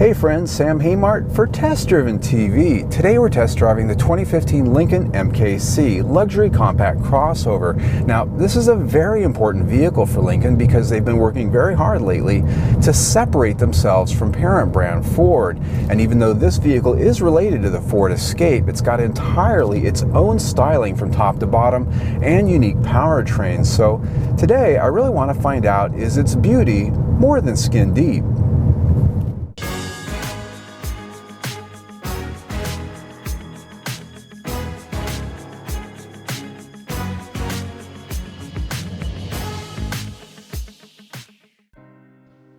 Hey friends, Sam Haymart for Test Driven TV. Today we're test driving the 2015 Lincoln MKC luxury compact crossover. Now this is a very important vehicle for Lincoln because they've been working very hard lately to separate themselves from parent brand Ford. And even though this vehicle is related to the Ford Escape, it's got entirely its own styling from top to bottom and unique powertrains. So today I really want to find out, is its beauty more than skin deep?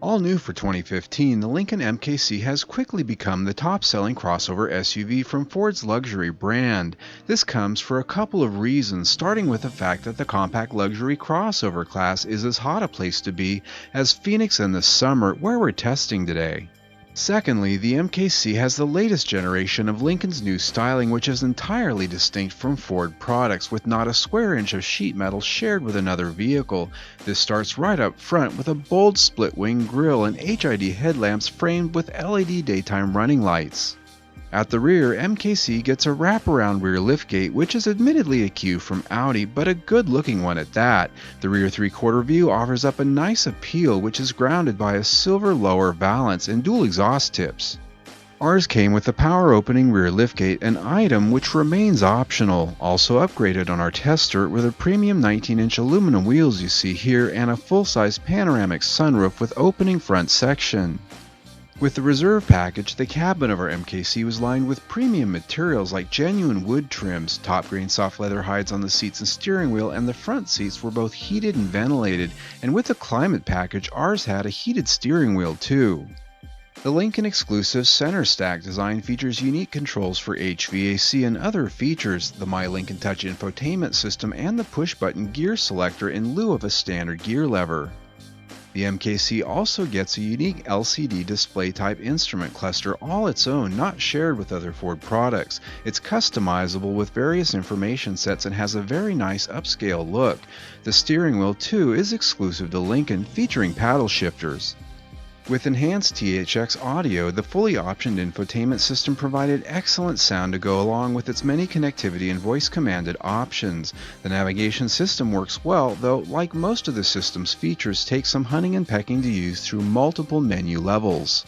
All new for 2015, the Lincoln MKC has quickly become the top-selling crossover SUV from Ford's luxury brand. This comes for a couple of reasons, starting with the fact that the compact luxury crossover class is as hot a place to be as Phoenix in the summer, where we're testing today. Secondly, the MKC has the latest generation of Lincoln's new styling, which is entirely distinct from Ford products, with not a square inch of sheet metal shared with another vehicle. This starts right up front with a bold split-wing grille and HID headlamps framed with LED daytime running lights. At the rear, MKC gets a wraparound rear liftgate, which is admittedly a cue from Audi, but a good-looking one at that. The rear three-quarter view offers up a nice appeal, which is grounded by a silver lower valance and dual exhaust tips. Ours came with a power-opening rear liftgate, an item which remains optional. Also upgraded on our tester were the premium 19-inch aluminum wheels you see here and a full-size panoramic sunroof with opening front section. With the reserve package, the cabin of our MKC was lined with premium materials like genuine wood trims, top-grain soft leather hides on the seats and steering wheel, and the front seats were both heated and ventilated, and with the climate package, ours had a heated steering wheel too. The Lincoln exclusive center stack design features unique controls for HVAC and other features, the My Lincoln Touch infotainment system, and the push-button gear selector in lieu of a standard gear lever. The MKC also gets a unique LCD display type instrument cluster all its own, not shared with other Ford products. It's customizable with various information sets and has a very nice upscale look. The steering wheel too is exclusive to Lincoln, featuring paddle shifters. With enhanced THX audio, the fully optioned infotainment system provided excellent sound to go along with its many connectivity and voice-commanded options. The navigation system works well, though like most of the system's features, takes some hunting and pecking to use through multiple menu levels.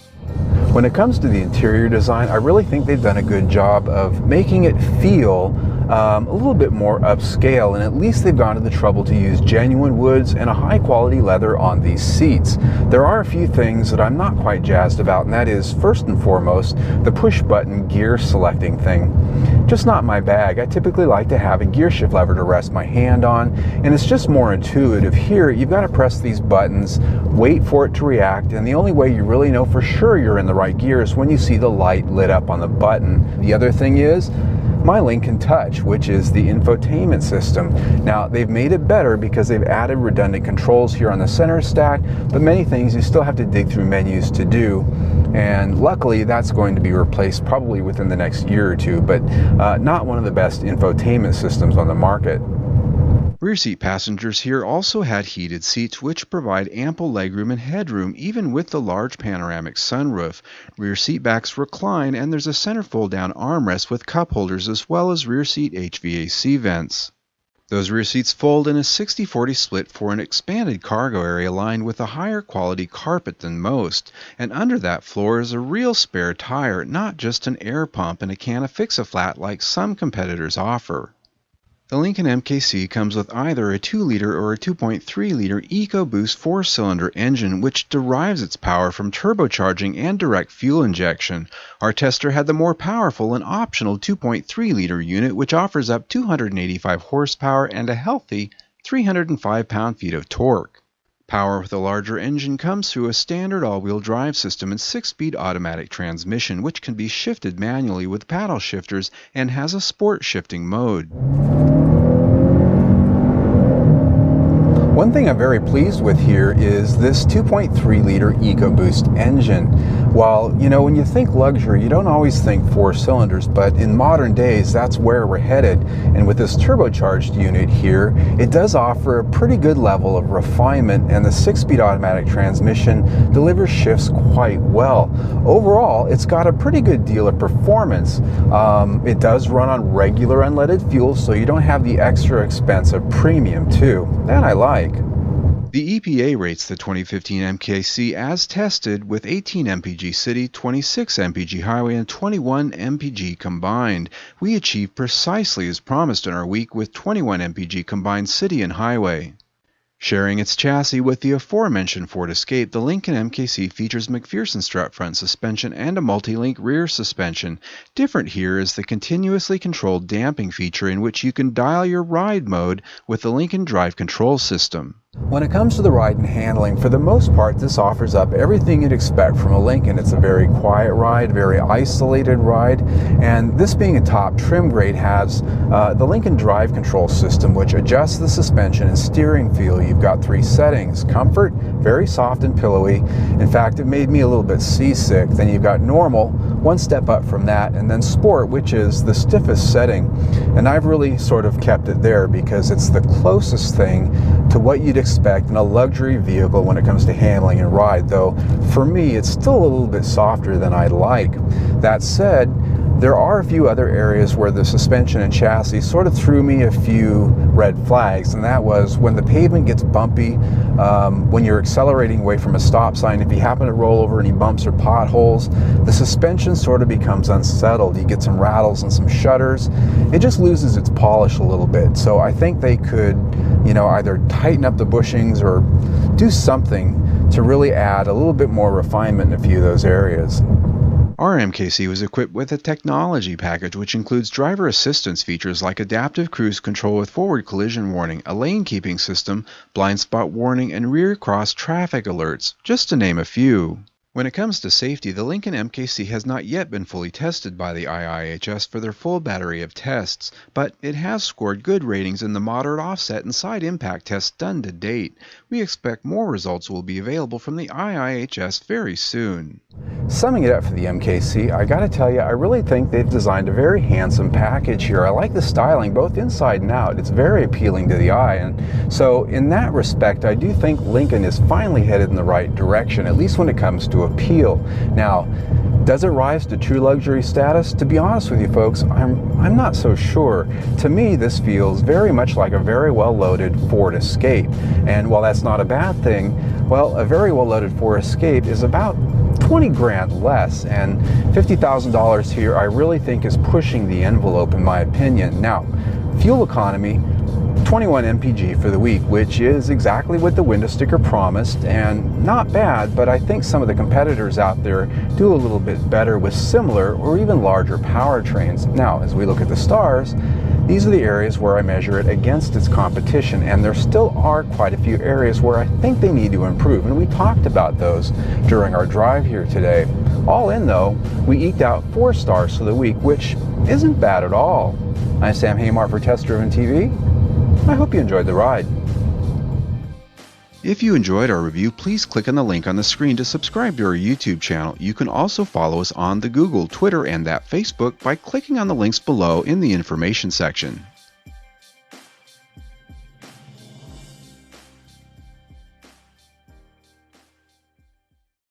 When it comes to the interior design, I really think they've done a good job of making it feel a little bit more upscale, and at least they've gone to the trouble to use genuine woods and a high quality leather on these seats. There are a few things that I'm not quite jazzed about, and that is, first and foremost, the push button gear selecting thing. Just not my bag. I typically like to have a gear shift lever to rest my hand on, and it's just more intuitive. Here you've got to press these buttons, wait for it to react, and the only way you really know for sure you're in the right gear is when you see the light lit up on the button. The other thing is My Lincoln Touch, which is the infotainment system. Now, they've made it better because they've added redundant controls here on the center stack, but many things you still have to dig through menus to do. And luckily, that's going to be replaced probably within the next year or two, but not one of the best infotainment systems on the market. Rear seat passengers here also had heated seats, which provide ample legroom and headroom even with the large panoramic sunroof. Rear seat backs recline, and there's a center fold-down armrest with cup holders as well as rear seat HVAC vents. Those rear seats fold in a 60-40 split for an expanded cargo area lined with a higher quality carpet than most, and under that floor is a real spare tire, not just an air pump and a can of Fix-A-Flat like some competitors offer. The Lincoln MKC comes with either a 2-liter or a 2.3-liter EcoBoost 4-cylinder engine, which derives its power from turbocharging and direct fuel injection. Our tester had the more powerful and optional 2.3-liter unit, which offers up 285 horsepower and a healthy 305 pound-feet of torque. Power with a larger engine comes through a standard all-wheel drive system and 6-speed automatic transmission, which can be shifted manually with paddle shifters and has a sport shifting mode. One thing I'm very pleased with here is this 2.3-liter EcoBoost engine. Well, when you think luxury, you don't always think 4 cylinders, but in modern days, that's where we're headed. And with this turbocharged unit here, it does offer a pretty good level of refinement, and the 6-speed automatic transmission delivers shifts quite well. Overall, it's got a pretty good deal of performance. It does run on regular unleaded fuel, so you don't have the extra expense of premium too. That I like. The EPA rates the 2015 MKC as tested with 18 mpg city, 26 mpg highway, and 21 mpg combined. We achieved precisely as promised in our week with 21 mpg combined city and highway. Sharing its chassis with the aforementioned Ford Escape, the Lincoln MKC features McPherson strut front suspension and a multi-link rear suspension. Different here is the continuously controlled damping feature, in which you can dial your ride mode with the Lincoln Drive Control System. When it comes to the ride and handling, for the most part, this offers up everything you'd expect from a Lincoln. It's a very quiet ride, very isolated ride, and this being a top trim grade has the Lincoln Drive Control System, which adjusts the suspension and steering feel. You've got 3 settings: comfort, very soft and pillowy. In fact, it made me a little bit seasick. Then you've got normal, 1 step up from that, and then sport, which is the stiffest setting. And I've really sort of kept it there because it's the closest thing to what you'd expect in a luxury vehicle when it comes to handling and ride, though for me it's still a little bit softer than I'd like. That said, there are a few other areas where the suspension and chassis sort of threw me a few red flags, and that was when the pavement gets bumpy, when you're accelerating away from a stop sign, if you happen to roll over any bumps or potholes, the suspension sort of becomes unsettled. You get some rattles and some shudders. It just loses its polish a little bit. So I think they could, either tighten up the bushings or do something to really add a little bit more refinement in a few of those areas. Our MKC was equipped with a technology package which includes driver assistance features like adaptive cruise control with forward collision warning, a lane keeping system, blind spot warning, and rear cross traffic alerts, just to name a few. When it comes to safety, the Lincoln MKC has not yet been fully tested by the IIHS for their full battery of tests, but it has scored good ratings in the moderate offset and side impact tests done to date. We expect more results will be available from the IIHS very soon. Summing it up for the MKC, I gotta tell you, I really think they've designed a very handsome package here. I like the styling both inside and out. It's very appealing to the eye, and so in that respect, I do think Lincoln is finally headed in the right direction, at least when it comes to appeal. Now, does it rise to true luxury status? To be honest with you folks, I'm not so sure. To me, this feels very much like a very well-loaded Ford Escape. And while that's not a bad thing, well, a very well-loaded Ford Escape is about 20 grand less, and $50,000 here I really think is pushing the envelope in my opinion. Now, fuel economy, 21 mpg for the week, which is exactly what the window sticker promised, and not bad, but I think some of the competitors out there do a little bit better with similar or even larger powertrains. Now, as we look at the stars, these are the areas where I measure it against its competition, and there still are quite a few areas where I think they need to improve, and we talked about those during our drive here today. All in though, we eked out 4 stars for the week, which isn't bad at all. I'm Sam Haymar for Test Driven TV. I hope you enjoyed the ride. If you enjoyed our review, please click on the link on the screen to subscribe to our YouTube channel. You can also follow us on the Google, Twitter, and that Facebook by clicking on the links below in the information section.